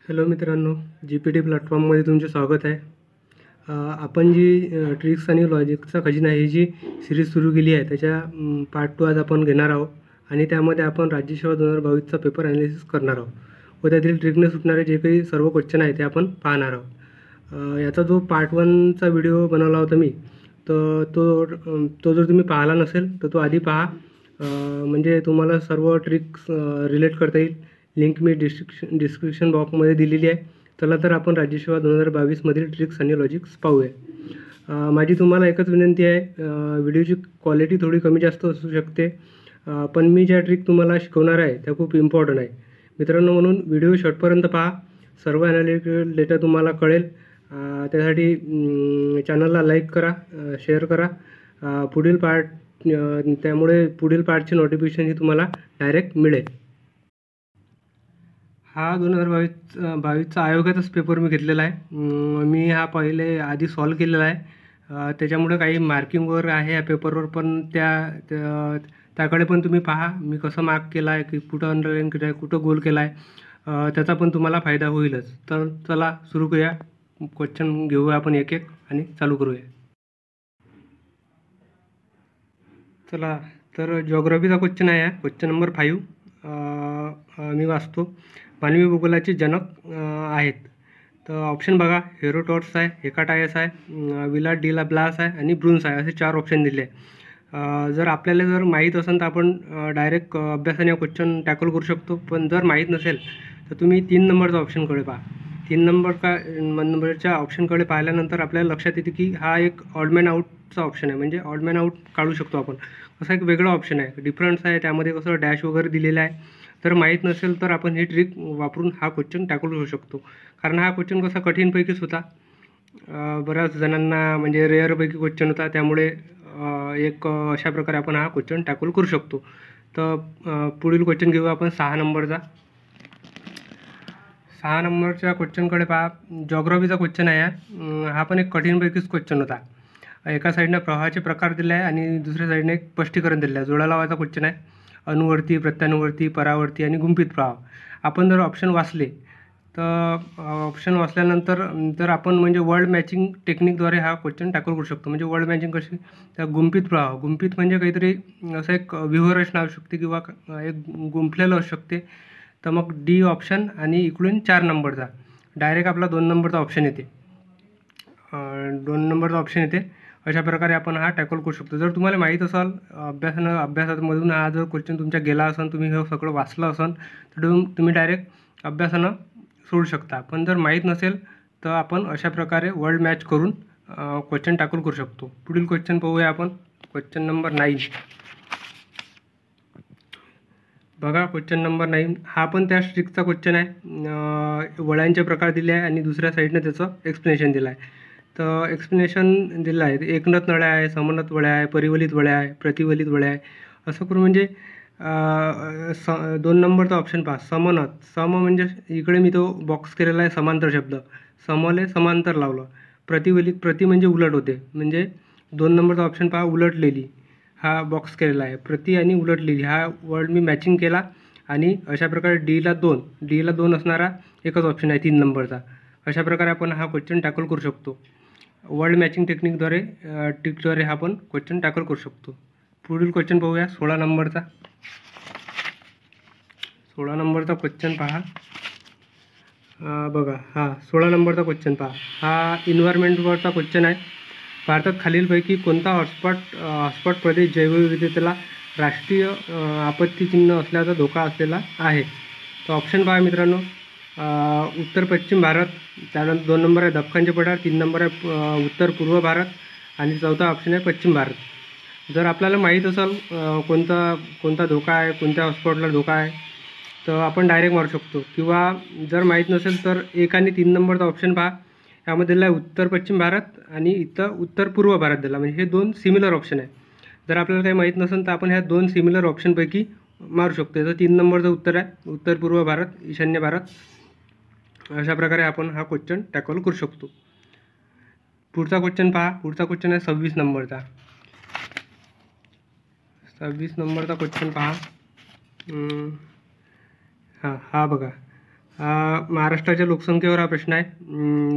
Hello मित्रांनो, जी.पी.टी प्लॅटफॉर्ममध्ये तुमचे स्वागत आहे. आपण जी ट्रिक्स आणि लॉजिकचा खजिना ही जी सिरीज सुरू केली आहे त्याच्या पार्ट 2 आज आपण घेणार आहोत आणि त्यामध्ये आपण राज्यसेवा 2022चा पेपर ॲनालिसिस करणार आहोत व त्यातील ट्रिकने सुटणारे जे काही सर्व क्वेश्चन आहे ते आपण पाहणार आहोत. याचा जो पार्ट 1चा व्हिडिओ बनवला होता मी, तर तो जर तुम्ही पाहिला नसेल तर तो आधी पहा, म्हणजे तुम्हाला सर्व ट्रिक्स रिलेट करता येईल. लिंक मी डिस्क्रिप्शन बॉक्समध्ये दिलेली आहे. चला तर आपण राज्यसेवा 2022मधील ट्रिक्स आणि लॉजिक्स पाहूया. माझी तुम्हाला एकच विनंती आहे, व्हिडिओची क्वालिटी थोडी कमी जास्त असू शकते, पण मी ज्या ट्रिक तुम्हाला शिकवणार आहे त्या खूप इम्पॉर्टंट आहे मित्रांनो. म्हणून व्हिडिओ शेवटपर्यंत पहा, सर्व ॲनालिटिकल डेटा तुम्हाला कळेल. त्यासाठी चॅनलला लाईक करा, शेअर करा. पुढील पार्टची नोटिफिकेशन ही तुम्हाला डायरेक्ट मिळेल. हा 2022चा आयोगाचाच पेपर मी घेतलेला आहे. मी हा पहिले आधी सॉल्व केलेला आहे. त्याच्यामुळे काही मार्किंग वगैरे आहे या पेपरवर, पण त्याकडे पण तुम्ही पहा मी कसं मार्क केला आहे, की कुठं अंडरलाईन केलं आहे, कुठं गोल केला आहे. त्याचा पण तुम्हाला फायदा होईलच. तर चला सुरू करूया. क्वेश्चन घेऊया आपण एक एक आणि चालू करूया. चला तर जिओग्राफीचा क्वेश्चन आहे. Question number 5. मी वाचतो. मानवी भूगोलाचे जनक आहेत. तर ऑप्शन बघा, हेरोडोटस आहे, हेकाटायस आहे, विला डी ला ब्लास आहे आणि ब्रुन्स आहे, असे 4 ऑप्शन दिले आहे. जर आपल्याला माहीत असेल तर आपण डायरेक्ट अभ्यासाने क्वेश्चन टॅकल करू शकतो, पण जर माहीत नसेल तर तुम्ही 3 नंबरचा ऑप्शनकडे पहा. 3 नंबरच्या ऑप्शनकडे पाहिल्यानंतर आपल्याला लक्षात येते की हा एक ऑडमॅन आऊटचा ऑप्शन आहे, म्हणजे ऑडमॅन आऊट काढू शकतो आपण. असा एक वेगळा ऑप्शन आहे, डिफरन्स आहे, त्यामध्ये कसं डॅश वगैरे दिलेलं आहे. तर माहीत नसेल तर आपण ही ट्रिक वापरून हा क्वेश्चन टॅकल करू शकतो, कारण हा क्वेश्चन कसा कठीणपैकीच होता. बऱ्याच जणांना म्हणजे रेअरपैकी क्वेश्चन होता, त्यामुळे अशा प्रकारे आपण हा क्वेश्चन टॅकल करू शकतो. तर पुढील क्वेश्चन घेऊ आपण 6 नंबरचा. 6 नंबरच्या क्वेश्चनकडे पहा. जॉग्राफीचा क्वेश्चन आहे. हा पण एक कठीणपैकीच क्वेश्चन होता. एका साईडनं प्रवाहाचे प्रकार दिले आहे आणि दुसऱ्या साईडने एक स्पष्टीकरण दिलं आहे. जोडा लावायचा क्वेश्चन आहे. अनुवर्ती, प्रत्यानुवर्ती, परावर्ती आणि गुंफित प्रवाह. आपण जर ऑप्शन वाचले तर ऑप्शन वाचल्यानंतर तर आपण म्हणजे वर्ल्ड मॅचिंग टेक्निकद्वारे हा क्वेश्चन टॅकल करू शकतो. म्हणजे वर्ल्ड मॅचिंग कशी, त्या गुंफित प्रवाह, गुंफित म्हणजे काहीतरी असं एक व्यूहरचना असू शकते किंवा एक गुंफलेलं असू शकते. तर मग डी ऑप्शन आणि इकडून 4 नंबरचा डायरेक्ट आपला 2 नंबरचा ऑप्शन येते. 2 नंबरचा ऑप्शन येते. अशा प्रकारे आपण हा टॅकल करू शकतो. जर तुम्हाला माहीत असेल, अभ्यासामधून हा जर क्वेश्चन तुमच्या गेला असेल, तुम्ही हे सगळं वाचलं असेल, तर तुम्ही डायरेक्ट अभ्यासानं सोडू शकता. पण जर माहीत नसेल तर आपण अशा प्रकारे वर्ल्ड मॅच करून क्वेश्चन टॅकल करू शकतो. पुढील क्वेश्चन पाहूया आपण. क्वेश्चन नंबर 9 बघा. क्वेश्चन नंबर 9 हा पण त्या ट्रिकचा क्वेश्चन आहे. वळ्यांचे प्रकार दिले आहे आणि दुसऱ्या साईडनं त्याचं एक्सप्लेनेशन दिलं आहे. तर एक्सप्लेनेशन दिलं आहे, एकनत नळ्या आहे, समनत वळ्या आहे, परिवलित वळ्या आहे, प्रतिवलित वळ्या आहे. असं करून म्हणजे 2 नंबरचा ऑप्शन पहा, समनत. सम म्हणजे इकडे मी तो बॉक्स केलेला आहे समांतर शब्द, समले समांतर लावलं. प्रतिवलित, प्रति म्हणजे उलट होते, म्हणजे 2 नंबरचा ऑप्शन पहा, उलटलेली. हा बॉक्स केलेला आहे, प्रति आणि उलटलेली हा वर्ड मी मॅचिंग केला आणि अशा प्रकारे डी ला 2 असणारा एकच ऑप्शन आहे 3 नंबरचा. अशा प्रकारे आपण हा क्वेश्चन टॅकल करू शकतो. वर्ल्ड मॅचिंग ट्रिकद्वारे हा आपण क्वेश्चन टॅकल करू शकतो. पुढील क्वेश्चन पाहूया 16 नंबरचा. 16 नंबरचा क्वेश्चन पहा. बघा, हा 16 नंबरचा क्वेश्चन पहा. हा इन्व्हायरमेंटवरचा क्वेश्चन आहे. भारतात खालीलपैकी कोणता हॉटस्पॉट प्रदेश जैवविविधतेला राष्ट्रीय आपत्ती चिन्ह असल्याचा धोका असलेला आहे? तर ऑप्शन पहा मित्रांनो. उत्तर पश्चिम भारत, त्यानंतर 2 नंबर आहे दख्खनचे पठार, 3 नंबर आहे उत्तर पूर्व भारत आणि चौथा ऑप्शन आहे पश्चिम भारत. जर आपल्याला माहीत असेल कोणता धोका आहे, कोणत्या हॉटस्पॉटला धोका आहे, तर आपण डायरेक्ट मारू शकतो. किंवा जर माहीत नसेल तर 1 आणि 3 नंबरचा ऑप्शन पहा. यामध्ये दिला आहे उत्तर पश्चिम भारत आणि इथं उत्तर पूर्व भारत दिला, म्हणजे हे 2 सिमिलर ऑप्शन आहे. जर आपल्याला काही माहीत नसेल तर आपण ह्या 2 सिमिलर ऑप्शनपैकी मारू शकतो. याचं 3 नंबरचं उत्तर आहे उत्तर पूर्व भारत, ईशान्य भारत. अशा प्रकारे आपण हा क्वेश्चन टॅकल करू शकतो. पुढचा क्वेश्चन पहा. पुढचा क्वेश्चन आहे 26 नंबरचा. 26 नंबरचा क्वेश्चन पहा. हा बघा, महाराष्ट्राच्या लोकसंख्येवर हा प्रश्न आहे.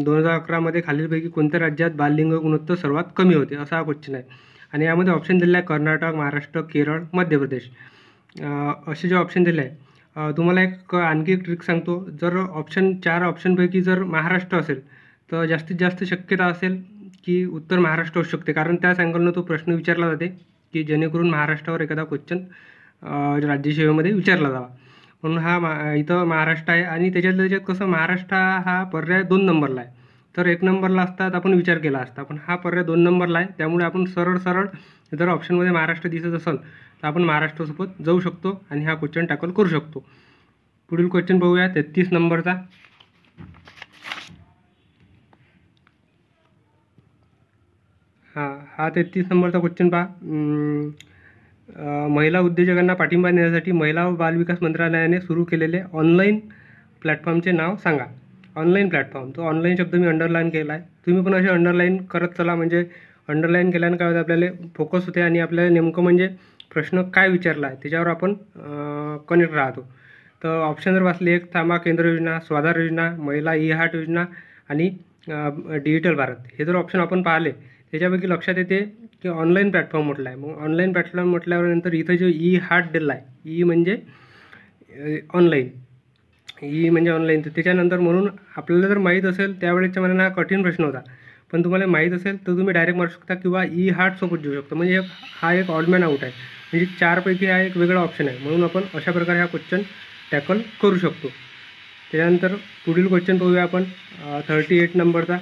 2011मध्ये खालीलपैकी कोणत्या राज्यात बाललिंग गुणोत्तर सर्वात कमी होते, असा हा क्वेश्चन आहे. आणि यामध्ये ऑप्शन दिले आहे कर्नाटक, महाराष्ट्र, केरळ, मध्य प्रदेश. असे जे ऑप्शन दिले आहे. तुम्हाला आणखी एक ट्रिक सांगतो. जर 4 ऑप्शनपैकी जर महाराष्ट्र असेल तर जास्तीत जास्त शक्यता असेल की उत्तर महाराष्ट्र असू शकते, कारण त्याच अँगलनं तो प्रश्न विचारला जाते की जेणेकरून महाराष्ट्रावर एखादा क्वेश्चन राज्यसेवेमध्ये विचारला जावा. म्हणून इथं महाराष्ट्र आहे. आणि त्याच्यात कसं महाराष्ट्र हा पर्याय 2 नंबरला आहे. तर 1 नंबरला असतात आपण विचार केला असता, पण हा पर्याय 2 नंबरला आहे. त्यामुळे आपण सरळ जर ऑप्शनमध्ये महाराष्ट्र दिसत असेल तर आपण महाराष्ट्रासोबत जाऊ शकतो आणि हा क्वेश्चन टॅकल करू शकतो. पुढील क्वेश्चन बघूया 33 नंबरचा. हा 33 नंबरचा क्वेश्चन पहा. महिला उद्योजकांना पाठिंबा देण्यासाठी महिला व बालविकास मंत्रालयाने सुरू केलेले ऑनलाईन प्लॅटफॉर्मचे नाव सांगा. ऑनलाईन प्लॅटफॉर्म, तो ऑनलाईन शब्द मी अंडरलाईन केला आहे. तुम्ही पण असे अंडरलाईन करत चला, म्हणजे अंडरलाईन केल्यानं काय होतं, आपल्याला फोकस होते आणि आपल्याला नेमकं म्हणजे प्रश्न काय विचारला आहे त्याच्यावर आपण कनेक्ट राहतो. तर ऑप्शन जर वाचले, 1 थांबा केंद्र योजना, स्वाधार योजना, महिला ई-हाट योजना आणि डिजिटल भारत, हे जर ऑप्शन आपण पाहिले त्याच्यापैकी लक्षात येते की ऑनलाईन प्लॅटफॉर्म म्हटलं आहे. मग ऑनलाईन प्लॅटफॉर्म म्हटल्यावर नंतर इथं जो ई-हाट दिला आहे, ई म्हणजे ऑनलाईन, ई म्हणजे ऑनलाईन, तर त्याच्यानंतर म्हणून आपल्याला जर माहीत असेल त्यावेळेच्या मनानं हा कठीण प्रश्न होता. पण तुम्हाला माहीत असेल तर तुम्ही डायरेक्ट मारू शकता किंवा ई-हाट सोबत देऊ शकता. म्हणजे हा एक ऑडमॅन आउट आहे, म्हणजे 4 पैकी हा एक वेगळा ऑप्शन आहे. म्हणून आपण अशा प्रकारे हा क्वेश्चन टॅकल करू शकतो. त्याच्यानंतर पुढील क्वेश्चन बघूया आपण 38 नंबरचा.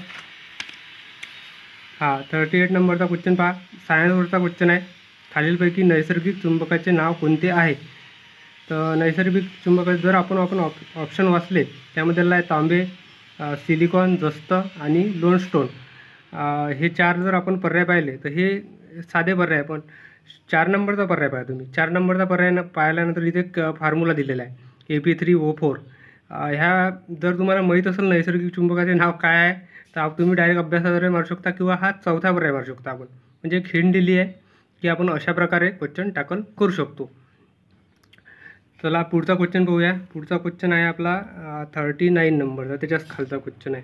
38 नंबरचा क्वेश्चन पहा. सायन्सवरचा क्वेश्चन आहे. खालीलपैकी नैसर्गिक चुंबकाचे नाव कोणते आहे? तर नैसर्गिक चुंबकाचे जर आपण ऑप्शन वाचले त्यामध्ये आहे तांबे, सिलिकॉन, जस्त आणि लोनस्टोन. हे 4 जर आपण पर्याय पाहिले तर हे साधे पर्याय, पण 4 नंबरचा पर्याय पाहा तुम्ही. 4 नंबरचा पर्याय पाहिल्यानंतर इथे एक फॉर्म्युला दिलेला आहे Ap3O4. ह्या जर तुम्हाला माहीत असेल नैसर्गिक चुंबकाचे नाव काय आहे तर तुम्ही डायरेक्ट अभ्यासाद्वारे मारू शकता किंवा हा चौथा पर्याय मारू शकता आपण. म्हणजे एक हिंट दिली आहे की आपण अशा प्रकारे क्वेश्चन टॅकल करू शकतो. चला पुढचा क्वेश्चन बघूया. पुढचा क्वेश्चन आहे आपला 39 नंबरचा, त्याच्याच खालचा क्वेश्चन आहे.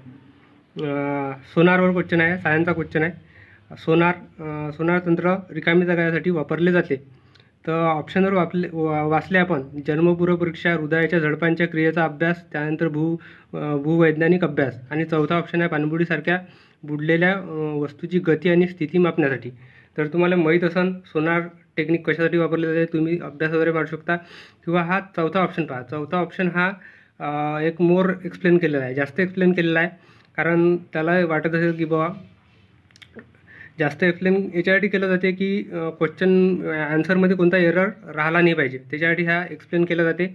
सोनारवर क्वेश्चन आहे, सायन्सचा क्वेश्चन आहे. सोनार तंत्र रिकामी जागासाठी वापरले जाते. तर ऑप्शन जर वाचले आपण, जन्मपूर्व परीक्षा, हृदयाच्या झडपांच्या क्रियेचा अभ्यास, त्यानंतर भूवैज्ञानिक अभ्यास, आणि चौथा ऑप्शन आहे पाणबुडीसारख्या बुडलेल्या वस्तूची गती आणि स्थिती मापण्यासाठी. तर तुम्हाला माहीत असेल सोनार टेक्निक कशासाठी वापरले जाते, तुम्ही अभ्यासाद्वारे मारू शकता किंवा हा चौथा ऑप्शन पहा. चौथा ऑप्शन हा एक मोर एक्सप्लेन केलेला आहे, जास्त एक्सप्लेन केलेला आहे, कारण त्याला वाटत असेल की बाबा जास्त एक्सप्लेन याच्यासाठी केलं जाते की क्वेश्चन आन्सरमध्ये कोणता एरर राहिला नाही पाहिजे, त्याच्यासाठी हा एक्सप्लेन केला जाते.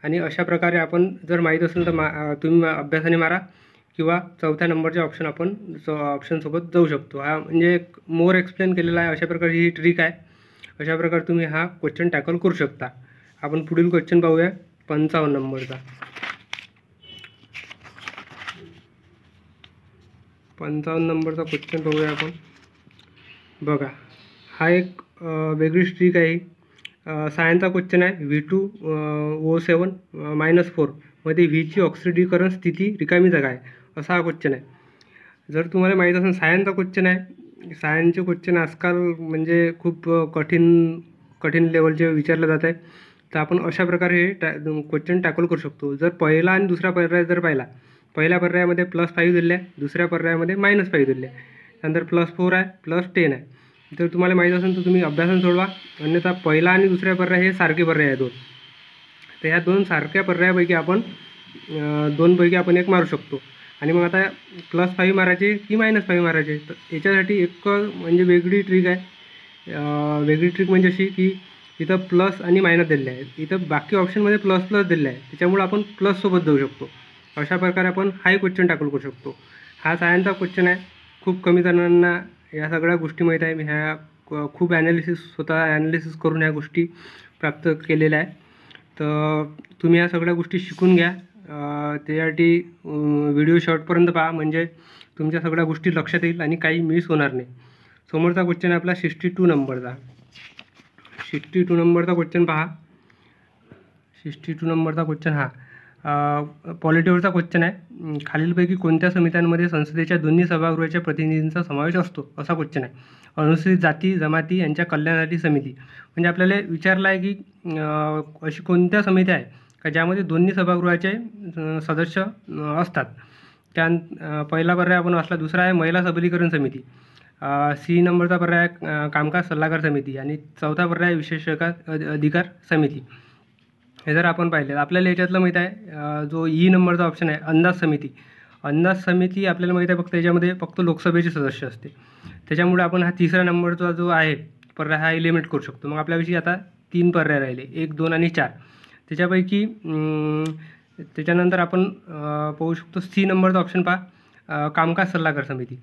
आणि अशा प्रकारे आपण जर माहीत असेल तर तुम्ही अभ्यासाने मारा किंवा चौथ्या नंबरचे ऑप्शनसोबत जाऊ शकतो. हा म्हणजे एक मोर एक्सप्लेन केलेला आहे, अशा प्रकारची ही ट्रिक आहे. अशा प्रकारे तुम्ही हा क्वेश्चन टॅकल करू शकता. आपण पुढील क्वेश्चन पाहूया 55 नंबरचा. 55 नंबरचा क्वेश्चन पाहूया आपण. बघा, हा एक वेगळीच ट्रिक आहे. सायन्सचा क्वेश्चन आहे. V2O7-4 मध्ये व्हीची ऑक्सिडीकरण स्थिती रिकामी जागा आहे, असा हा क्वेश्चन आहे. जर तुम्हाला माहीत असेल सायन्सचा क्वेश्चन आहे. सायन्सचे क्वेश्चन आजकाल म्हणजे खूप कठीण लेवलचे विचारले जात आहे. तर आपण अशा प्रकारे हे क्वेश्चन टॅकल करू शकतो. जर पहिला आणि दुसरा पर्याय जर पाहिला, पहिल्या पर्यायामध्ये +5 दिले आहे, दुसऱ्या पर्यायामध्ये -5 दिले आहे, त्यानंतर +4 आहे, +10 आहे. तर तुम्हाला माहीत असेल तर तुम्ही अभ्यासाने सोडवा. अन्यथा पहिला आणि दुसऱ्या पर्याय हे सारखे पर्याय आहे 2. तर ह्या 2 सारख्या पर्यायापैकी आपण 2पैकी आपण एक मारू शकतो. आणि मग आता +5 मारायचे की -5 मारायचे, तर याच्यासाठी एक म्हणजे वेगळी ट्रिक आहे. वेगळी ट्रिक म्हणजे अशी की इथं प्लस आणि मायनस दिले आहे, इथं बाकी ऑप्शनमध्ये प्लस दिले आहे, त्याच्यामुळे आपण प्लससोबत जाऊ शकतो. अशा प्रकारे आपण हाही क्वेश्चन टॅकल करू शकतो. हा सायन्सचा क्वेश्चन आहे. खूप कमी जणांना या सगळ्या गोष्टी माहीत आहे. मी ह्या खूप स्वतः ॲनालिसिस करून ह्या गोष्टी प्राप्त केलेल्या आहे. तर तुम्ही या सगळ्या गोष्टी शिकून घ्या. त्यासाठी व्हिडिओ शॉर्टपर्यंत पहा, म्हणजे तुमच्या सगळ्या गोष्टी लक्षात येईल आणि काही मिस होणार नाही. समोरचा क्वेश्चन आहे आपला 62 नंबरचा. 62 नंबरचा क्वेश्चन पहा. 62 नंबरचा क्वेश्चन हा पॉलिटीवरचा क्वेश्चन आहे. खालीलपैकी कोणत्या समित्यांमध्ये संसदेच्या दोन्ही सभागृहाच्या प्रतिनिधींचा समावेश असतो, असा क्वेश्चन आहे. अनुसूचित जाती जमाती यांच्या कल्याणासाठी समिती. म्हणजे आपल्याला विचारलं आहे की अशी कोणत्या समित्या आहे का ज्यामध्ये दोन्ही सभागृहाचे सदस्य असतात. पहिला पर्याय आपण वाचला. दुसरा आहे महिला सबलीकरण समिती. सी नंबरचा पर्याय कामकाज सल्लागार समिती आणि चौथा पर्याय विशेष अधिकार समिती. हे जर आपण पाहिले आपल्याला याच्यातलं माहीत आहे जो ई नंबरचा ऑप्शन आहे अंदाज समिती. अंदाज समिती आपल्याला माहीत आहे फक्त याच्यामध्ये फक्त लोकसभेचे सदस्य असते. त्याच्यामुळे आपण हा तिसरा नंबरचा जो आहे पर्याय हा एलिमिनेट करू शकतो. मग आपल्याविषयी आता 3 पर्याय राहिले, 1, 2 आणि 4. त्याच्यापैकी त्याच्यानंतर आपण पाहू शकतो सी नंबरचा ऑप्शन पहा, कामकाज सल्लागार समिती.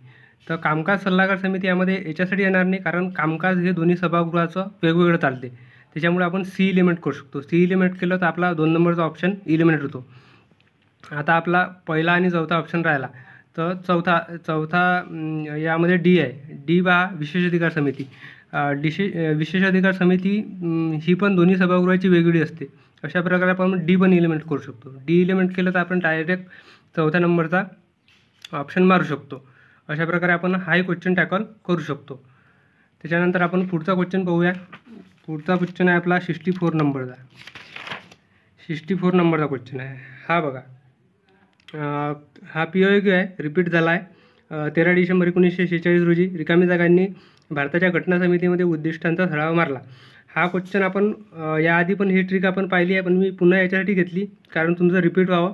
तर कामकाज सल्लागार समिती यामध्ये याच्यासाठी येणार नाही कारण कामकाज हे दोन्ही सभागृहाचं वेगवेगळं चालते. त्याच्यामुळे आपण सी इलिमिनेट करू शकतो. सी इलिमिनेट केलं तर आपला 2 नंबरचा ऑप्शन इलिमिनेट होतो. आता आपला पहिला आणि चौथा ऑप्शन राहिला. तर चौथा यामध्ये डी आहे. डी पहा विशेष अधिकार समिती. विशेष अधिकार समिती ही पण दोन्ही सभागृहाची वेगळी असते. अशा प्रकारे आपण डी पण इलिमिनेट करू शकतो. डी इलिमिनेट केलं तर आपण डायरेक्ट चौथ्या नंबरचा ऑप्शन मारू शकतो. अशा प्रकारे आपण हाही क्वेश्चन टॅकल करू शकतो. त्याच्यानंतर आपण पुढचा क्वेश्चन पाहूया. पुढचा क्वेश्चन आहे आपला 64 नंबरचा. 64 नंबरचा क्वेश्चन आहे हा बघा. हा POQ आहे, रिपीट झाला आहे. 13 डिसेंबर 1946 रोजी रिकामी जागांनी भारताच्या घटना समितीमध्ये उद्दिष्टांचा ठराव मारला. हा क्वेश्चन आपण याआधी पण ही ट्रिक आपण पाहिली आहे, पण मी पुन्हा याच्यासाठी घेतली कारण तुमचं रिपीट व्हावं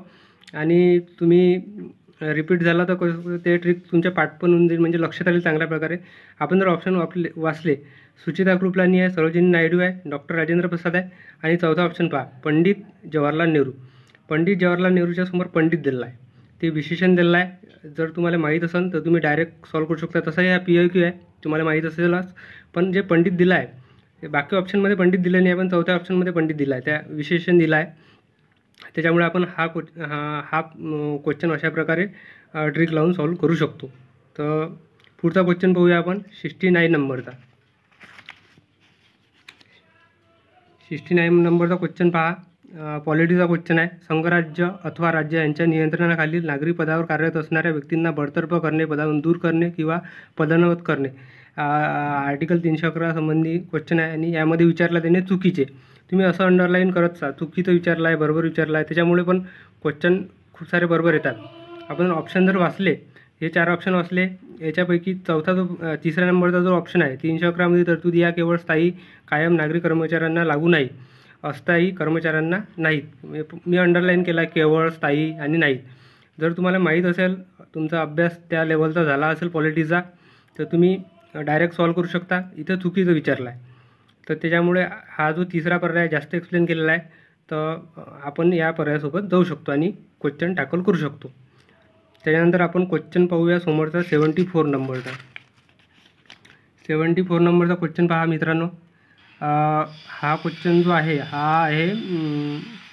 आणि तुम्ही रिपीट झाला तर ते ट्रिक तुमच्या पाठ पण होऊन जाईल, म्हणजे लक्षात आले चांगल्या प्रकारे. आपण जर ऑप्शन वाचले सुचिता कृपलानी आहे, सरोजिनी नायडू आहे, डॉक्टर राजेंद्र प्रसाद आहे आणि चौथा ऑप्शन पहा पंडित जवाहरलाल नेहरू. पंडित जवाहरलाल नेहरूच्या समोर पंडित दिलेला आहे, ते विशेषण दिलेलं आहे. जर तुम्हाला माहीत असेल तर तुम्ही डायरेक्ट सॉल्व करू शकता. तसाही हा POQ आहे, तुम्हाला माहीत असेलच. पण जे पंडित दिलं आहे बाकी ऑप्शनमध्ये पंडित दिलं नाही, पण चौथ्या ऑप्शनमध्ये पंडित दिला आहे, त्या विशेषण दिलं आहे. त्याच्यामुळे आपण हा क्वेश्चन अशा प्रकारे ट्रिक लावून सॉल्व करू शकतो. तर पुढचा क्वेश्चन पाहूया आपण 69 नंबरचा. 69 नंबरचा क्वेश्चन पहा. पॉलिटीचा क्वेश्चन आहे. संघराज्य अथवा राज्य यांच्या नियंत्रणाखालील नागरी पदावर कार्यरत असणाऱ्या व्यक्तींना बडतर्फ करणे, पदावरून दूर करणे किंवा पदोन्नत करणे. आर्टिकल 311 संबंधी क्वेश्चन आहे आणि यामध्ये विचारला त्याने चुकीचे. तुम्ही असं अंडरलाईन करत जा, चुकीचं विचारलं आहे, बरोबर विचारलं आहे. त्याच्यामुळे पण क्वेश्चन खूप सारे बरोबर येतात. आपण ऑप्शन जर वाचले, हे 4 ऑप्शन वाचले, याच्यापैकी तिसऱ्या नंबरचा जो ऑप्शन आहे 311 मध्ये तरतूद या केवळ स्थायी कायम नागरी कर्मचाऱ्यांना लागू नाही, अस्थायी कर्मचाऱ्यांना नाहीत. मी अंडरलाईन केला केवळ, स्थायी आणि नाहीत. जर तुम्हाला माहीत असेल, तुमचा अभ्यास त्या लेवलचा झाला असेल पॉलिटीचा, तर तुम्ही डायरेक्ट सॉल्व करू शकता. इथं चुकीचं विचारलं आहे, तर त्याच्यामुळे हा जो तिसरा पर्याय जास्त एक्सप्लेन केलेला आहे, तर आपण या पर्यायासोबत जाऊ शकतो आणि क्वेश्चन टॅकल करू शकतो. त्याच्यानंतर आपण क्वेश्चन पाहूया समोरचा 74 नंबरचा. 74 नंबरचा क्वेश्चन पहा मित्रांनो. हा क्वेश्चन जो आहे हा आहे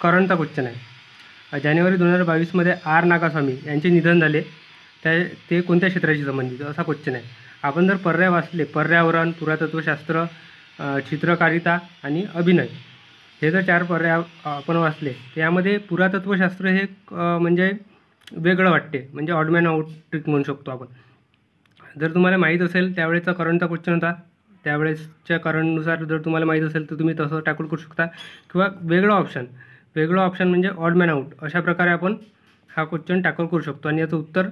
करंटचा क्वेश्चन आहे. जानेवारी 2022 आर नागासामी यांचे निधन झाले, ते कोणत्या क्षेत्राशी संबंधित असा क्वेश्चन आहे. आपण जर पर्याय वाचले, पर्यावरण, पुरातत्वशास्त्र, चित्रकारिता आणि अभिनय, हे जर 4 पर्याय आपण वाचले, त्यामध्ये पुरातत्वशास्त्र हे म्हणजे वेगळं वाटते, म्हणजे ऑडमॅन आउट ट्रिक म्हणू शकतो आपण. जर तुम्हाला माहीत असेल त्यावेळेचा करंटचा क्वेश्चन होता, त्यावेळेसच्या करंटनुसार जर तुम्हाला माहीत असेल तर तुम्ही तसं टॅकल करू शकता, किंवा वेगळं ऑप्शन म्हणजे ऑडमॅन आउट. अशा प्रकारे आपण हा क्वेश्चन टॅकल करू शकतो आणि याचं उत्तर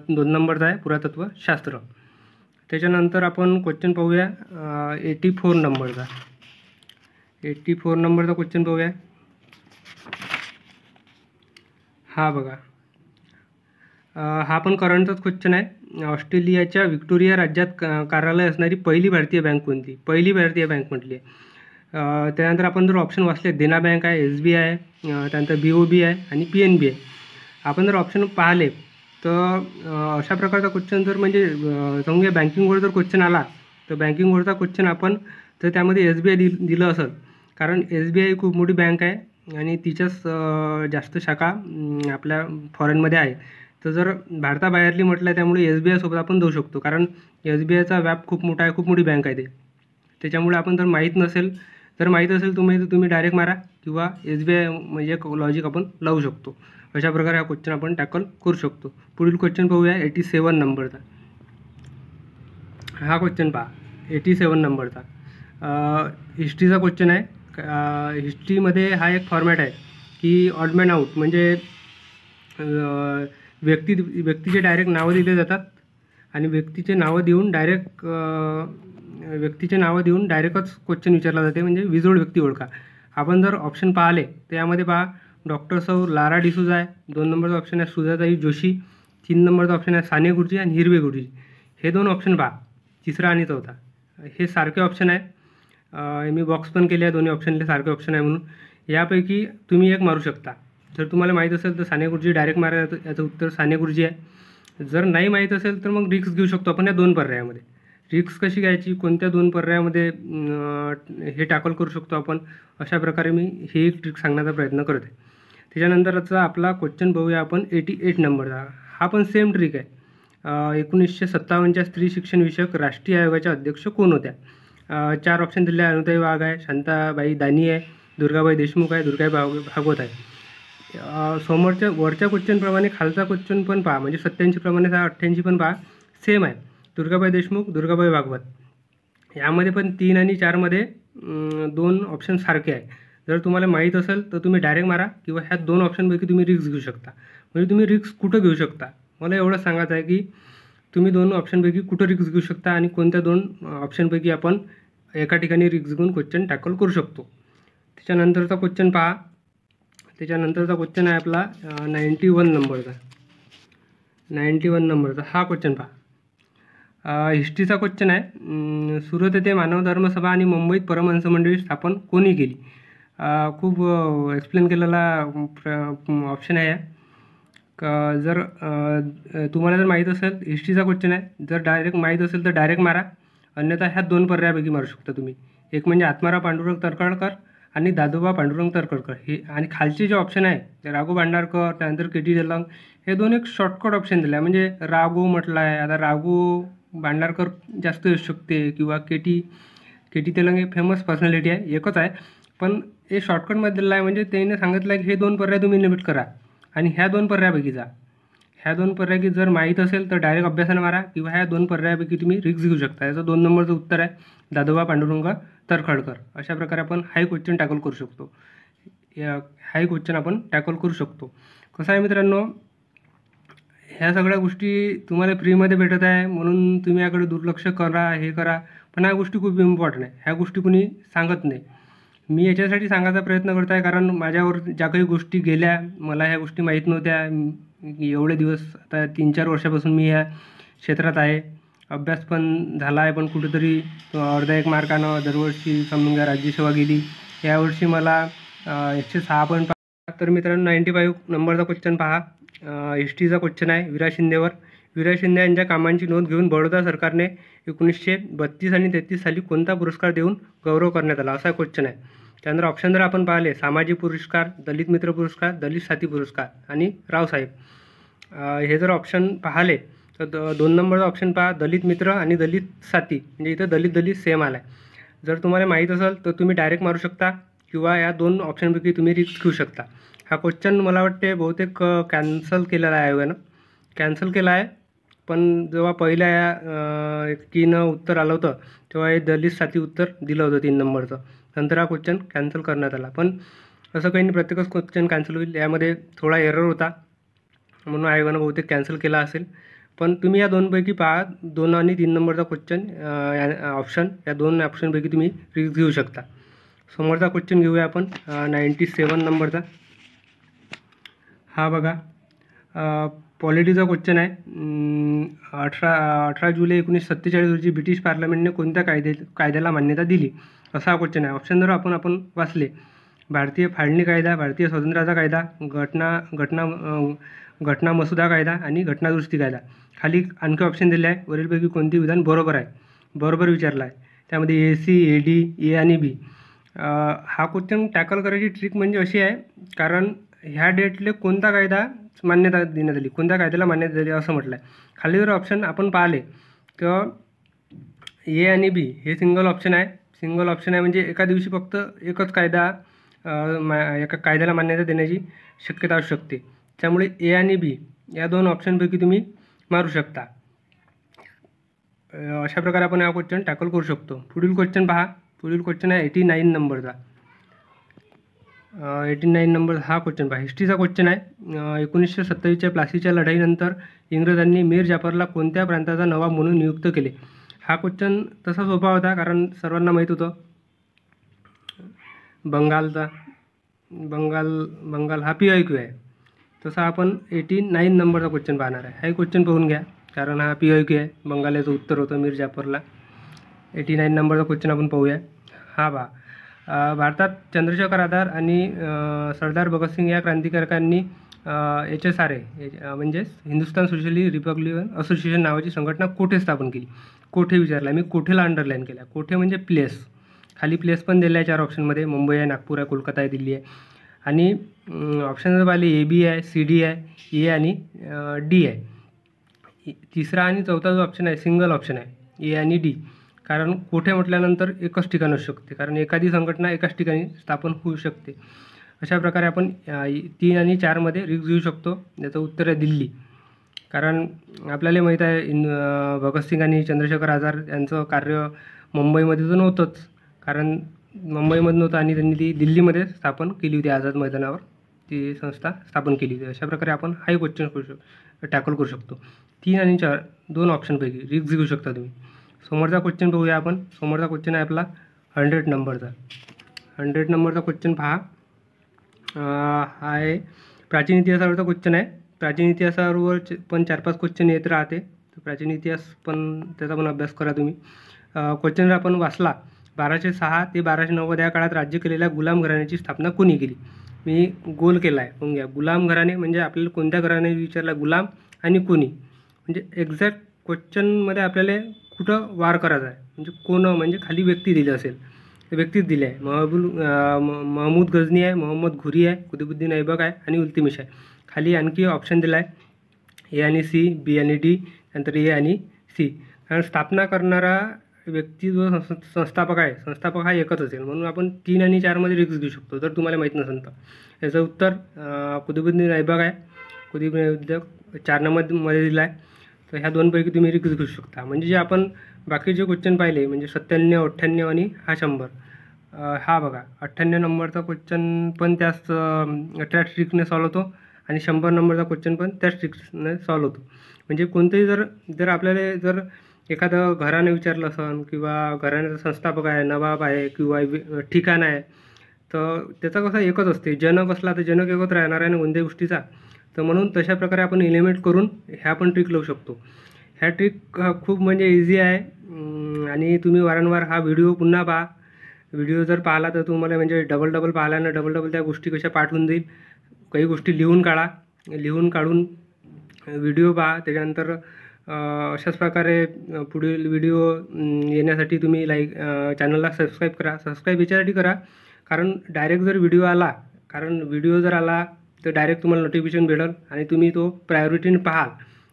2 नंबरचं आहे, पुरातत्वशास्त्र. त्याच्यानंतर आपण क्वेश्चन पाहूया 84 नंबरचा. 84 नंबरचा क्वेश्चन पाहूया. हा बघा, हा पण करंटचाच क्वेश्चन आहे. ऑस्ट्रेलियाच्या व्हिक्टोरिया राज्यात कार्यालय असणारी पहिली भारतीय बँक कोणती? पहिली भारतीय बँक म्हटली आहे. त्यानंतर आपण जर ऑप्शन वाचले, देना बँक आहे, SBI आहे, त्यानंतर BOB आहे आणि PNB आहे. आपण जर ऑप्शन पाहिले तर अशा प्रकारचा क्वेश्चन जर म्हणजे समजा बँकिंगवर जर क्वेश्चन आला, तर बँकिंगवरचा क्वेश्चन आपण तर त्यामध्ये SBI दिलं असेल, कारण SBI ही खूप मोठी बँक आहे आणि तिच्याच जास्त शाखा आपल्या फॉरेनमध्ये आहे. तर जर भारताबाहेरली म्हटलं आहे, त्यामुळे SBI सोबत आपण जाऊ शकतो, कारण SBIचा व्याप खूप मोठा आहे, खूप मोठी बँक आहे ते. त्याच्यामुळे आपण जर माहीत असेल तर तुम्ही डायरेक्ट मारा किंवा SBI म्हणजे एक लॉजिक आपण लावू शकतो. अशा प्रकारे हा क्वेश्चन आपण टॅकल करू शकतो. पुढील क्वेश्चन पाहूया 87 नंबरचा. हा क्वेश्चन पहा 87 नंबरचा. हिस्ट्रीचा क्वेश्चन आहे. हिस्ट्रीमध्ये हा एक फॉर्मॅट आहे की ऑड मॅन आऊट, म्हणजे व्यक्तीचे डायरेक्ट नावं दिले जातात आणि व्यक्तीचे नावं देऊन डायरेक्टच क्वेश्चन विचारला जाते, म्हणजे विजोड व्यक्ती ओळखा. आपण जर ऑप्शन पाहिले तर यामध्ये पहा डॉक्टर सौ लारा डिसूजा आहे, 2 नंबरचा ऑप्शन आहे सुजाताई जोशी, 3 नंबरचा ऑप्शन आहे साने गुरुजी आणि हिरवे गुरुजी. हे 2 ऑप्शन पहा, तिसरा आणि चौथा हे सारखे ऑप्शन आहे. मी बॉक्स पण केले आहे दोन्ही ऑप्शनले सारखे ऑप्शन आहे म्हणून. यापैकी तुम्ही एक मारू शकता. जर तुम्हाला माहीत असेल तर साने गुरुजी डायरेक्ट मारा, याचं उत्तर साने गुरुजी आहे. जर नाही माहीत असेल तर मग रिक्स घेऊ शकतो आपण या 2 पर्यायामध्ये. रिक्स कशी घ्यायची, कोणत्या 2 पर्यायामध्ये हे टॅकल करू शकतो आपण, अशा प्रकारे मी ही एक ट्रिक सांगण्याचा प्रयत्न करत आहे. त्याच्यानंतरचा आपला क्वेश्चन बघूया आपण 88 नंबरचा. हा पण सेम ट्रिक आहे. 1957च्या स्त्री शिक्षण विषयक राष्ट्रीय आयोगाच्या अध्यक्ष कोण होत्या? 4 ऑप्शन दिले आहे. अनुताई वाघ आहे, शांताबाई दानी आहे, दुर्गाबाई देशमुख आहे, दुर्गाबाई भागवत आहे. वरच्या क्वेश्चनप्रमाणे खालचा क्वेश्चन पण पहा, म्हणजे 87 प्रमाणे 88 पण पहा, सेम आहे. दुर्गाबाई देशमुख, दुर्गाबाई भागवत. यामध्ये पण 3 आणि 4मध्ये 2 ऑप्शन सारखे आहे. जर तुम्हाला माहीत असेल तर तुम्ही डायरेक्ट मारा किंवा ह्या 2 ऑप्शनपैकी तुम्ही रिक्स घेऊ शकता. म्हणजे तुम्ही रिक्स कुठं घेऊ शकता, मला एवढं सांगायचं आहे की तुम्ही 2 ऑप्शनपैकी कुठं रिक्स घेऊ शकता आणि कोणत्या 2 ऑप्शनपैकी आपण एका ठिकाणी रिक्स घेऊन क्वेश्चन टॅकल करू शकतो. त्याच्यानंतरचा क्वेश्चन पहा. त्याच्यानंतरचा क्वेश्चन आहे आपला 91 नंबरचा. 91 नंबरचा हा क्वेश्चन पहा. हिस्ट्रीचा क्वेश्चन आहे. सुरत येथे मानव धर्मसभा आणि मुंबईत परमहंस मंडळी स्थापन कोणी केली? खूप एक्सप्लेन केलेला ऑप्शन आहे. जर तुम्हाला जर माहीत असेल, हिस्ट्रीचा क्वेश्चन आहे, जर डायरेक्ट माहीत असेल तर डायरेक्ट मारा, अन्यथा ह्या 2 पर्यायापैकी मारू शकता तुम्ही. एक म्हणजे आत्माराम पांडुरंग तर्खडकर आणि दादोबा पांडुरंग तर्खडकर हे, आणि खालचे जे ऑप्शन आहे ते राघू भांडारकर, त्यानंतर KT तेलंग, हे 2 एक शॉर्टकट ऑप्शन दिले आहे. म्हणजे राघू म्हटलं आहे, आता राघू भांडारकर जास्त येऊ शकते किंवा KT तेलंग हे फेमस पर्सनॅलिटी आहे, एकच आहे, पण हे शॉर्टकटमध्ये दिलं आहे. म्हणजे त्याने सांगितलं आहे की हे 2 पर्याय तुम्ही लिमिट करा आणि ह्या 2 पर्यायापैकी जा. ह्या 2 पर्यायापैकी जर माहीत असेल तर डायरेक्ट अभ्यासानं मारा किंवा ह्या 2 पर्यायापैकी तुम्ही रिक्स घेऊ शकता. याचं 2 नंबरचं उत्तर आहे दादोबा पांडुरंग तर्खडकर. अशा प्रकारे आपण हाही क्वेश्चन टॅकल करू शकतो. हाही क्वेश्चन आपण टॅकल करू शकतो. कसं आहे मित्रांनो, ह्या सगळ्या गोष्टी तुम्हाला फ्रीमध्ये भेटत आहे म्हणून तुम्ही याकडे दुर्लक्ष करा, हे करा, पण ह्या गोष्टी खूप इम्पॉर्टंट आहे. ह्या गोष्टी कुणी सांगत नाही. मी याच्यासाठी सांगायचा प्रयत्न करत आहे कारण माझ्यावर ज्या काही गोष्टी गेल्या, मला ह्या गोष्टी माहीत नव्हत्या. एवढे दिवस, आता 3-4 वर्षापासून मी या क्षेत्रात आहे. अभ्यास पण झाला आहे, पण कुठेतरी अर्धा 1 मार्कानं दरवर्षी समजा राज्यसेवा गेली. यावर्षी मला 106 पॉईंट. तर मित्रांनो 95 नंबरचा क्वेश्चन पहा. हिस्ट्रीचा क्वेश्चन आहे विरा शिंदेवर. विरा शिंदे यांच्या कामांची नोंद घेऊन बडोदा सरकारने 1932 आणि 33 साली कोणता पुरस्कार देऊन गौरव करण्यात आला, असा क्वेश्चन आहे. त्यानंतर ऑप्शन जर आपण पाहिले, सामाजिक पुरस्कार, दलित मित्र पुरस्कार, दलित साथी पुरस्कार आणि रावसाहेब. हे जर ऑप्शन पाहिले तर 2 नंबरचा ऑप्शन पहा, दलित मित्र आणि दलित साथी, म्हणजे इथं दलित सेम आला आहे. जर तुम्हाला माहीत असेल तर तुम्ही डायरेक्ट मारू शकता किंवा या 2 ऑप्शनपैकी तुम्ही रिस्क घेऊ शकता. हा क्वेश्चन मला वाटते बहुतेक कॅन्सल केलेला आहे आयोगानं, कॅन्सल केला आहे. पण जेव्हा पहिल्या कीनं उत्तर आलं होतं तेव्हा हे दलित साथी उत्तर दिलं होतं 3 नंबरचं. नंतर हा क्वेश्चन कॅन्सल करण्यात आला. पण असं काही नाही, प्रत्येकच क्वेश्चन कॅन्सल होईल. यामध्ये थोडा एरर होता म्हणून आयोगानं बहुतेक कॅन्सल केला असेल. पण तुम्ही या 2पैकी पहा, 2 आणि 3 नंबरचा क्वेश्चन ऑप्शन, या 2 ऑप्शनपैकी तुम्ही रिस्क घेऊ शकता. समोरचा क्वेश्चन घेऊया आपण 97 नंबरचा. हा बघा, पॉलिटीचा क्वेश्चन आहे. 18 जुलै 1947 रोजी ब्रिटिश पार्लमेंटने कोणत्या कायद्याला मान्यता दिली, असा हा क्वेश्चन आहे. ऑप्शन जर आपण वाचले, भारतीय फाळणी कायदा, भारतीय स्वातंत्र्याचा कायदा, घटना मसुदा कायदा आणि घटनादुरुस्ती कायदा. खाली आणखी ऑप्शन दिले आहे, वरीलपैकी कोणती विधान बरोबर आहे, बरोबर विचारला आहे. त्यामध्ये AC, AD, A आणि B. हा क्वेश्चन टॅकल करायची ट्रिक म्हणजे अशी आहे, कारण ह्या डेटले कोणता कायदा मान्यता देण्यात आली, कोणत्या कायद्याला मान्यता दिली असं म्हटलं आहे. खाली जर ऑप्शन आपण पाहिले तर A आणि B हे सिंगल ऑप्शन आहे. सिंगल ऑप्शन आहे म्हणजे एका दिवशी फक्त एकच कायदा एका कायद्याला मान्यता देण्याची शक्यता असू शकते. त्यामुळे ए आणि बी या दोन ऑप्शनपैकी तुम्ही मारू शकता. अशा प्रकारे आपण हा क्वेश्चन टॅकल करू शकतो. पुढील क्वेश्चन पहा. पुढील क्वेश्चन आहे 89 नंबरचा. 89 नंबर हा क्वेश्चन पहा. हिस्ट्रीचा क्वेश्चन आहे. 1927च्या प्लासीच्या लढाईनंतर इंग्रजांनी मीर जाफरला कोणत्या प्रांताचा नवाब म्हणून नियुक्त केले? हा क्वेश्चन तसा सोपा होता, कारण सर्वांना माहीत होतं बंगाल हा PIQ आहे. तसा आपण 89 नंबरचा क्वेश्चन पाहणार आहे. हा क्वेश्चन पाहून घ्या, कारण हा PIQ आहे. बंगालाचं उत्तर होतं मीर जाफरला. 89 नंबरचा क्वेश्चन आपण पाहूया. हा पहा. भारतात चंद्रशेखर आझाद आणि सरदार भगतसिंग या क्रांतिकारकांनी HSRA म्हणजेच हिंदुस्तान सोशलिस्ट रिपब्लिकन असोसिएशन नावाची संघटना कोठे स्थापन केली? कोठे विचारला, मी कोठेला अंडरलाईन केला. कोठे म्हणजे प्लेस. खाली प्लेस पण दिले आहे 4 ऑप्शनमध्ये. मुंबई आहे, नागपूर आहे, कोलकाता आहे, दिल्ली आहे. आणि ऑप्शन जर पाहिले AB आहे, CD आहे, E आणि D आहे. तिसरा आणि चौथा जो ऑप्शन आहे सिंगल ऑप्शन आहे, A आणि D. कारण कोठे म्हटल्यानंतर एकच ठिकाण असू शकते, कारण एखादी संघटना एकाच ठिकाणी स्थापन होऊ शकते. अशा प्रकारे आपण 3 आणि 4मध्ये रिक्स घेऊ शकतो. याचं उत्तर आहे दिल्ली. कारण आपल्याला माहीत आहे भगतसिंग आणि चंद्रशेखर आझाद यांचं कार्य मुंबईमध्ये तर नव्हतंच, कारण मुंबईमध्ये नव्हतं आणि त्यांनी ती दिल्लीमध्ये स्थापन केली होती. आझाद मैदानावर ती संस्था स्थापन केली होती. अशा प्रकारे आपण हाही क्वेश्चन टॅकल करू शकतो. 3 आणि 4 दोन ऑप्शनपैकी रिक्स घेऊ शकता तुम्ही. समोरचा क्वेश्चन पाहूया आपण. समोरचा क्वेश्चन आहे आपला 100 नंबरचा. 100 नंबरचा क्वेश्चन पहा. हा आहे प्राचीन इतिहासावरचा क्वेश्चन आहे. प्राचीन इतिहासावर पण 4-5 क्वेश्चन येत राहते. तर प्राचीन इतिहास पण त्याचा पण अभ्यास करा तुम्ही. क्वेश्चन जर आपण वाचला, 1206 ते 1290 या काळात राज्य केलेल्या गुलाम घराण्याची स्थापना कोणी केली? मी गोल केला आहे, पाहून घ्या. गुलाम घराणे म्हणजे आपल्याला कोणत्या घराणे विचारला, गुलाम आणि कोणी, म्हणजे एक्झॅक्ट क्वेश्चनमध्ये आपल्याला कुठं वार करायचा आहे, म्हणजे कोण, म्हणजे खाली व्यक्ती दिली असेल, व्यक्तीच दिली आहे. महमूद गझनी आहे, मोहम्मद घुरी आहे, कुतुबुद्दीन ऐबक आहे आणि इल्तुमिश आहे. खाली आणखी ऑप्शन दिला आहे A आणि C, B आणि D, नंतर A आणि C. कारण स्थापना करणारा व्यक्ती जो संस्थापक आहे, संस्थापक हा एकच असेल, म्हणून आपण 3 आणि 4मध्ये रिक्स घेऊ शकतो. जर तुम्हाला माहीत नसेल तर याचं उत्तर कुतुबुद्दीन ऐबक आहे. कुतुबुद्दीन ऐबक 4 नंबरमध्ये दिला आहे. तर ह्या दोनपैकी तुम्ही रिक्स घेऊ शकता. म्हणजे जे आपण बाकीचे क्वेश्चन पाहिले, म्हणजे 97, 98 आणि हा 100. हा बघा 98 नंबरचा क्वेश्चन पण त्याच ट्रिकने सॉल्व होतो आणि 100 नंबरचा क्वेश्चन पण त्याच ट्रिकने सॉल्व होतो. म्हणजे कोणतेही जर आपल्याला जर एखादं घराणं विचारलं असेल किंवा घराण्याचा संस्थापक आहे, नवाब आहे किंवा ठिकाण आहे, तर त्याचा कसं एकच असते. जनक असला तर जनक एकच राहणार आहे ना कोणत्याही गोष्टीचा. तर म्हणून तशा प्रकारे आपण एलिमेंट करून ह्या पण ट्रिक लावू शकतो. ह्या ट्रिक खूप म्हणजे इझी आहे आणि तुम्ही वारंवार हा व्हिडिओ पुन्हा पहा. व्हिडिओ जर पाहिला तर तुम्हाला म्हणजे डबल पाहिल्यानं डबल त्या गोष्टी कशा पाठ होऊन जाईल. काही गोष्टी लिहून काढून व्हिडिओ पहा. त्याच्यानंतर अशाच प्रकारे पुढील व्हिडिओ येण्यासाठी तुम्ही चॅनलला सबस्क्राईब करा. सबस्क्राईब याच्यासाठी करा कारण डायरेक्ट जर व्हिडिओ जर आला तर डायरेक्ट तुम्हाला नोटिफिकेशन भेटेल आणि तुम्ही तो प्रायोरिटीने पाहाल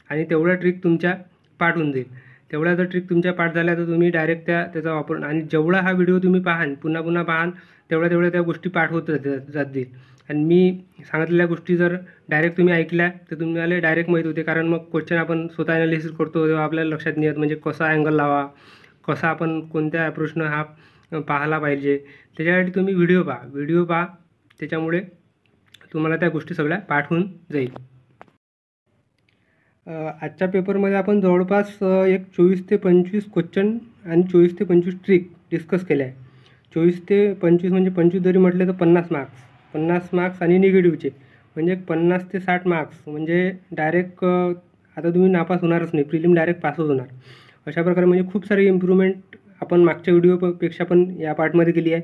आणि तेवढ्या ट्रिक तुमच्या पाठ होऊन जाईल. तेवढ्या जर ट्रिक तुमच्या पाठ झाल्या तर तुम्ही डायरेक्ट त्याचा वापर, आणि जेवढा हा व्हिडिओ तुम्ही पाहाल पुन्हा पाहाल तेवढ्या त्या गोष्टी पाठ होत जातील. आणि मी सांगितलेल्या गोष्टी जर डायरेक्ट तुम्ही ऐकल्या तर तुम्हाला डायरेक्ट माहीत होते. कारण मग क्वेश्चन आपण स्वतः ॲनालिसिस करतो तेव्हा आपल्याला लक्षात नाही येत, म्हणजे कसा अँगल लावा, कसा आपण कोणत्या अप्रोचनं हा पाहायला पाहिजे. त्याच्यासाठी तुम्ही व्हिडिओ पहा. त्याच्यामुळे तुम्हाला त्या गोष्टी सगळ्या पाठ होऊन जाईल. आजच्या पेपरमध्ये आपण जवळपास 24 ते 25 क्वेश्चन आणि 24 ते 25 ट्रिक डिस्कस केल्या आहे. 24 ते 25 म्हणजे 25 जरी म्हटले तर 50 मार्क्स आणि निगेटिव्हचे म्हणजे 50 ते 60 मार्क्स. म्हणजे डायरेक्ट आता तुम्ही नापास होणारच नाही, प्रिलिम डायरेक्ट पासच होणार. अशा प्रकारे म्हणजे खूप सारी इम्प्रूव्हमेंट आपण मागच्या व्हिडिओपेक्षा पण या पार्टमध्ये केली आहे.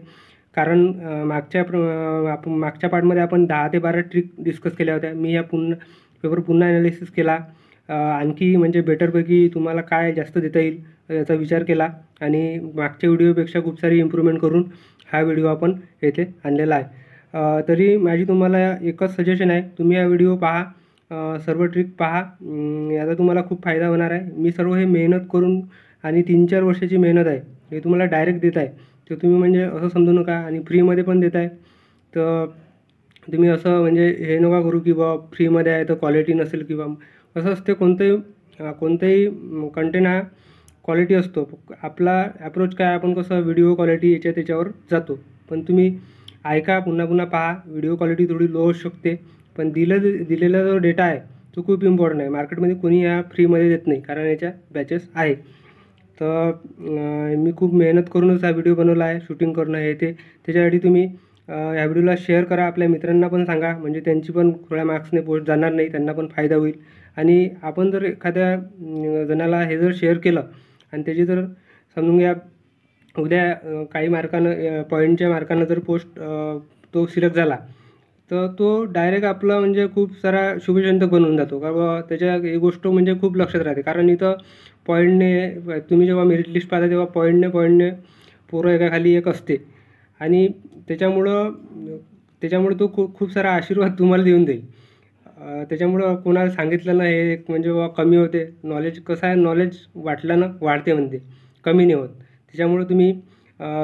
कारण मागच्या पार्टमध्ये आपण 10 ते 12 ट्रिक डिस्कस केल्या होत्या. मी ह्या पेपर पुन्हा ॲनालिसिस केला, आणखी म्हणजे बेटरपैकी तुम्हाला काय जास्त देता येईल याचा विचार केला आणि मागच्या व्हिडिओपेक्षा खूप सारी इम्प्रूव्हमेंट करून हा व्हिडिओ आपण येथे आणलेला आहे. तरी माझी तुम्हाला एकच सजेशन आहे, तुम्ही हा व्हिडिओ पहा, सर्व ट्रिक पहा. याचा तुम्हाला खूप फायदा होणार आहे. मी सर्व हे मेहनत करून आणि 3-4 वर्षाची मेहनत आहे हे तुम्हाला डायरेक्ट देत आहे. ते तुम्ही म्हणजे असं समजू नका आणि फ्रीमध्ये पण देत आहे. तर तुम्ही असं म्हणजे हे नका करू की बा फ्रीमध्ये आहे तर क्वालिटी नसेल किंवा असं असते. कोणतेही कंटेंट हा क्वालिटी असतो. आपला ॲप्रोच काय, आपण कसं व्हिडिओ क्वालिटी त्याच्यावर जातो. पण तुम्ही ऐका, पुन्हा पुन्हा पहा. व्हिडिओ क्वालिटी थोडी लो असू शकते, पण दिलेला जो डेटा आहे तो खूप इम्पॉर्टंट आहे. मार्केटमध्ये कोणी या फ्रीमध्ये देत नाही, कारण याच्या बॅचेस आहे. तर मी खूप मेहनत करूनच हा व्हिडिओ बनवला आहे. शूटिंग करणं हे ते. त्याच्यासाठी तुम्ही ह्या व्हिडिओला शेअर करा, आपल्या मित्रांना पण सांगा, म्हणजे त्यांची पण थोड्या मार्क्सने पोस्ट जाणार नाही, त्यांना पण फायदा होईल. आणि आपण जर एखाद्या जणाला हे जर शेअर केलं आणि त्याची जर समजून घ्या उद्या काही मार्कानं पॉईंटच्या मार्कानं जर पोस्ट तो सिलेक्ट झाला, तर तो डायरेक्ट आपला म्हणजे खूप सारा शुभचिंतक बनून जातो. का बाबा त्याच्या ही गोष्ट म्हणजे खूप लक्षात राहते. कारण इथं पॉईंटने तुम्ही जेव्हा मेरिट लिस्ट पाहता तेव्हा पॉईंटने पोरं एकाखाली एक असते, आणि त्याच्यामुळं तो खूप सारा आशीर्वाद तुम्हाला देऊन देईल. त्याच्यामुळं कोणाला सांगितलं ना हे एक म्हणजे बाबा कमी होते. नॉलेज कसं आहे, नॉलेज वाटल्यानं वाढते म्हणते, कमी नाही होत. त्याच्यामुळं तुम्ही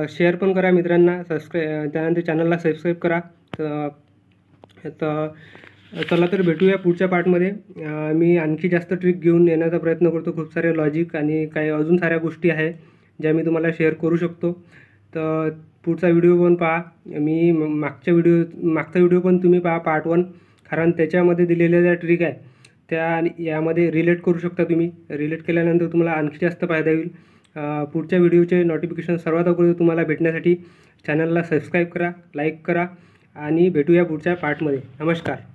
शेअर पण करा मित्रांना, त्यानंतर चॅनलला सबस्क्राईब करा. तर चला तर भेटूया पुढच्या पार्टमध्ये. मी आणखी जास्त ट्रिक घेऊन येण्याचा प्रयत्न करतो. खूप सारे लॉजिक आणि काही अजून साऱ्या गोष्टी आहेत ज्या मी तुम्हाला शेअर करू शकतो. तर पुढचा व्हिडिओ पण पहा. मी मागचा व्हिडिओ पण तुम्ही पहा, पार्ट 1. कारण त्याच्यामध्ये दिलेल्या ज्या ट्रिक आहे त्या यामध्ये रिलेट करू शकता तुम्ही. रिलेट केल्यानंतर तुम्हाला आणखी जास्त फायदा होईल. पुढच्या व्हिडिओचे नोटिफिकेशन सर्वात अगोदर तुम्हाला भेटण्यासाठी चॅनलला सबस्क्राईब करा, लाईक करा, आणि भेटूया पुढच्या पार्टमध्ये. नमस्कार.